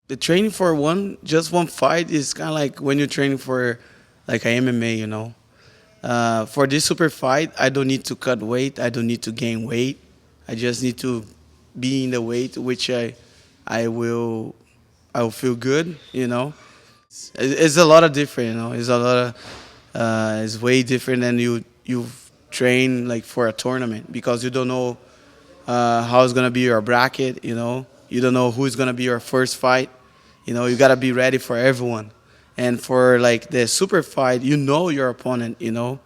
The training for just one fight is kind of like when you're training for like a MMA, you know. For this super fight, I don't need to cut weight. I don't need to gain weight. I just need to be in the weight which I will I will feel good, you know. It's a lot of different, you know. It's a lot of it's way different than you train like for a tournament because you don't know how it's gonna be your bracket, you know. You don't know who's gonna be your first fight. You know, you gotta be ready for everyone. And for like the super fight, you know your opponent, you know,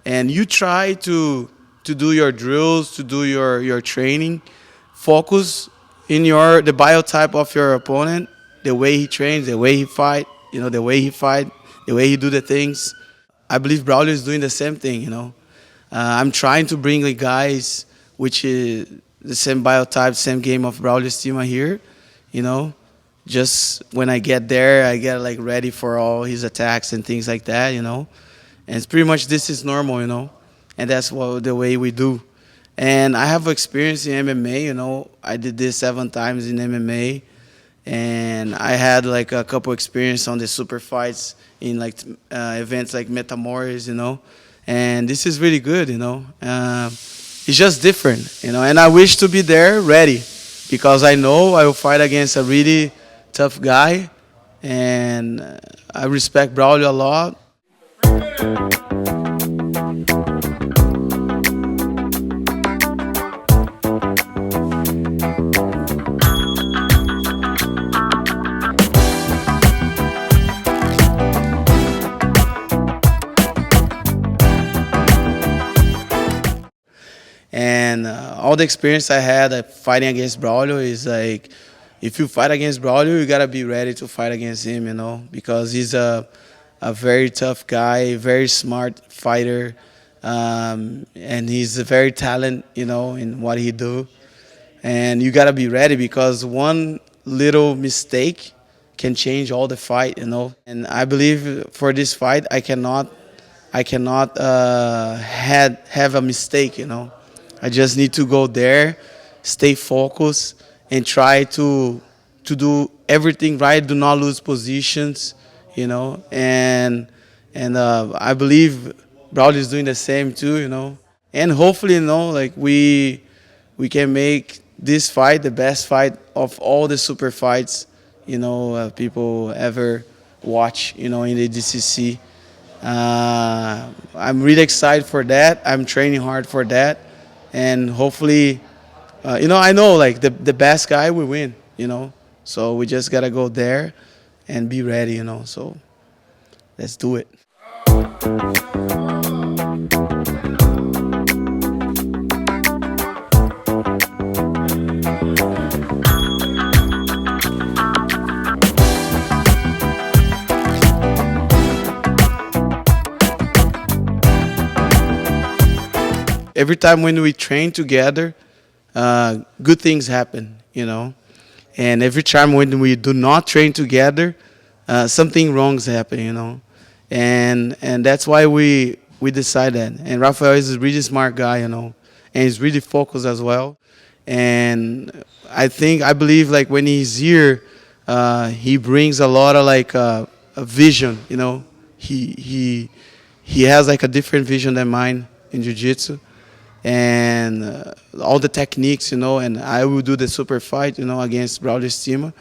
and you try to do your drills, to do your training, focus in the biotype of your opponent, the way he trains, the way he fight, you know, the way he fight, the way he do the things. I believe Braulio is doing the same thing, you know. I'm trying to bring like guys which is the same biotype, same game of Braulio Estima here, you know. Just when I get there, I get like ready for all his attacks and things like that, you know. And it's pretty much this is normal, you know, and that's what the way we do. And I have experience in MMA, you know. I did this 7 times in MMA, and I had like a couple experience on the super fights in like events like Metamores, you know. And this is really good, you know. It's just different, you know. And I wish to be there ready because I know I will fight against a really tough guy, and I respect Braulio a lot. And all the experience I had fighting against Braulio is like, if you fight against Braulio, you gotta be ready to fight against him, you know, because he's a very tough guy, very smart fighter, and he's a very talent, you know, in what he do. And you gotta be ready because one little mistake can change all the fight, you know. And I believe for this fight, I cannot have a mistake, you know. I just need to go there, stay focused, and try to do everything right. Do not lose positions, you know. And I believe Braulio is doing the same too, you know. And hopefully, you know, like we can make this fight the best fight of all the super fights, you know, people ever watch, you know, in the ADCC. I'm really excited for that. I'm training hard for that, and hopefully, you know, I know like the best guy will win, you know. So we just gotta go there and be ready, you know. So let's do it. Every time when we train together, good things happen, you know. And every time when we do not train together, something wrong's happen, you know. And that's why we decided. And Rafael is a really smart guy, you know, and he's really focused as well. And I believe like when he's here, he brings a lot of like a vision, you know. He has like a different vision than mine in jiu-jitsu, and all the techniques, you know. And I will do the super fight, you know, against Braulio Estima,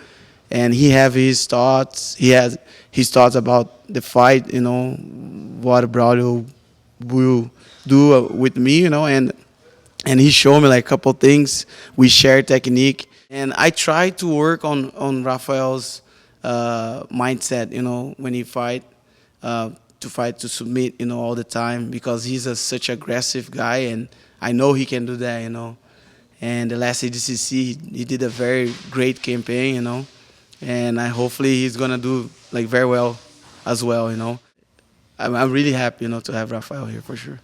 and he have his thoughts. He has his thoughts about the fight, you know, what Braulio will do with me, you know. And he showed me like a couple things. We share technique, and I try to work on Rafael's mindset, you know, when he fight. To fight to submit, you know, all the time because he's such aggressive guy, and I know he can do that, you know. And the last ADCC, he did a very great campaign, you know, and hopefully he's gonna do like very well as well, you know. I'm really happy, you know, to have Rafael here for sure.